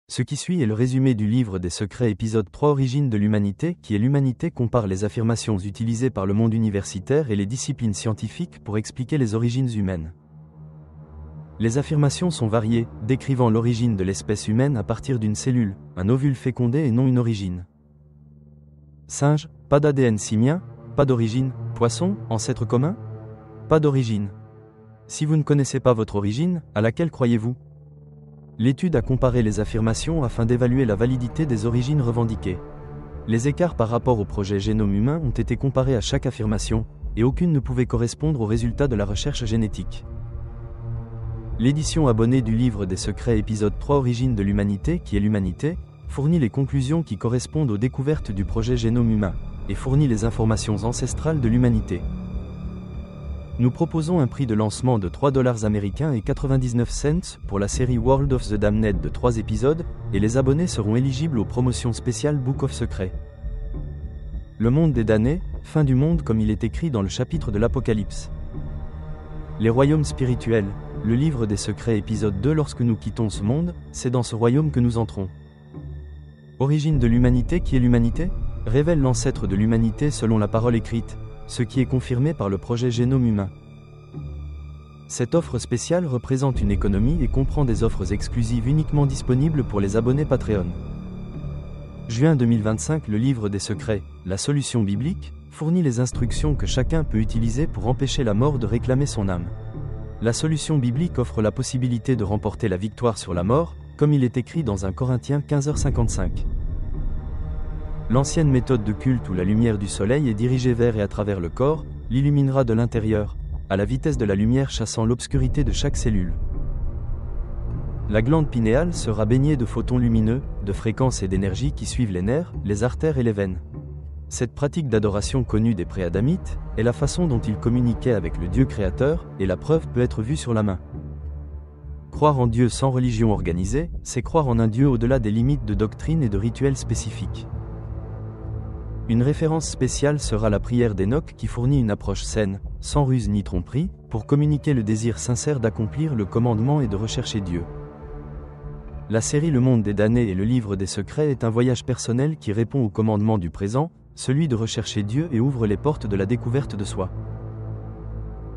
Ce qui suit est le résumé du livre des secrets épisode 3 Origine de l'humanité, qui est l'humanité compare les affirmations utilisées par le monde universitaire et les disciplines scientifiques pour expliquer les origines humaines. Les affirmations sont variées, décrivant l'origine de l'espèce humaine à partir d'une cellule, un ovule fécondé et non une origine. Singe, pas d'ADN simien, pas d'origine. Poisson, ancêtre commun? Pas d'origine. Si vous ne connaissez pas votre origine, à laquelle croyez-vous? L'étude a comparé les affirmations afin d'évaluer la validité des origines revendiquées. Les écarts par rapport au projet génome humain ont été comparés à chaque affirmation, et aucune ne pouvait correspondre aux résultats de la recherche génétique. L'édition abonnée du livre des secrets épisode 3 Origine de l'humanité, qui est l'humanité, fournit les conclusions qui correspondent aux découvertes du projet génome humain, et fournit les informations ancestrales de l'humanité. Nous proposons un prix de lancement de $3 américains et 99 cents pour la série World of the Damned de 3 épisodes, et les abonnés seront éligibles aux promotions spéciales Book of Secrets. Le monde des damnés, fin du monde comme il est écrit dans le chapitre de l'Apocalypse. Les royaumes spirituels, le livre des secrets épisode 2 Lorsque nous quittons ce monde, c'est dans ce royaume que nous entrons. Origine de l'humanité, qui est l'humanité? Révèle l'ancêtre de l'humanité selon la parole écrite, ce qui est confirmé par le projet génome humain. Cette offre spéciale représente une économie et comprend des offres exclusives uniquement disponibles pour les abonnés Patreon. Juin 2025 Le livre des secrets, la solution biblique, fournit les instructions que chacun peut utiliser pour empêcher la mort de réclamer son âme. La solution biblique offre la possibilité de remporter la victoire sur la mort, comme il est écrit dans 1 Corinthiens 15h55. L'ancienne méthode de culte où la lumière du soleil est dirigée vers et à travers le corps, l'illuminera de l'intérieur, à la vitesse de la lumière chassant l'obscurité de chaque cellule. La glande pinéale sera baignée de photons lumineux, de fréquences et d'énergie qui suivent les nerfs, les artères et les veines. Cette pratique d'adoration connue des préadamites est la façon dont ils communiquaient avec le Dieu créateur, et la preuve peut être vue sur la main. Croire en Dieu sans religion organisée, c'est croire en un Dieu au-delà des limites de doctrine et de rituels spécifiques. Une référence spéciale sera la prière d'Enoch qui fournit une approche saine, sans ruse ni tromperie, pour communiquer le désir sincère d'accomplir le commandement et de rechercher Dieu. La série Le monde des damnés et le livre des secrets est un voyage personnel qui répond au commandement du présent, celui de rechercher Dieu et ouvre les portes de la découverte de soi.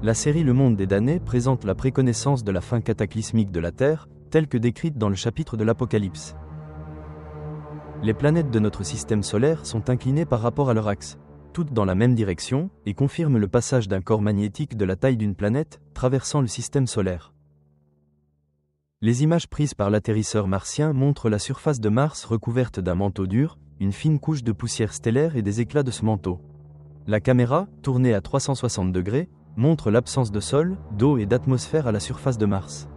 La série Le monde des damnés présente la préconnaissance de la fin cataclysmique de la Terre, telle que décrite dans le chapitre de l'Apocalypse. Les planètes de notre système solaire sont inclinées par rapport à leur axe, toutes dans la même direction, et confirment le passage d'un corps magnétique de la taille d'une planète, traversant le système solaire. Les images prises par l'atterrisseur martien montrent la surface de Mars recouverte d'un manteau dur, une fine couche de poussière stellaire et des éclats de ce manteau. La caméra, tournée à 360 degrés, montre l'absence de sol, d'eau et d'atmosphère à la surface de Mars.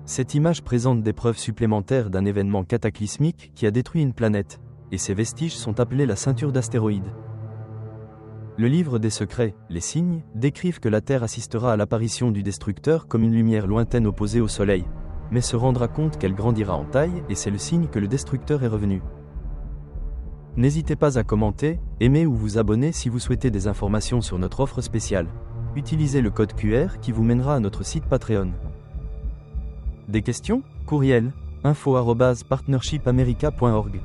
Cette image présente des preuves supplémentaires d'un événement cataclysmique qui a détruit une planète, et ces vestiges sont appelés la ceinture d'astéroïdes. Le livre des secrets, les signes, décrivent que la Terre assistera à l'apparition du destructeur comme une lumière lointaine opposée au Soleil, mais se rendra compte qu'elle grandira en taille et c'est le signe que le destructeur est revenu. N'hésitez pas à commenter, aimer ou vous abonner si vous souhaitez des informations sur notre offre spéciale. Utilisez le code QR qui vous mènera à notre site Patreon. Des questions? Courriel info@partnershipamerica.org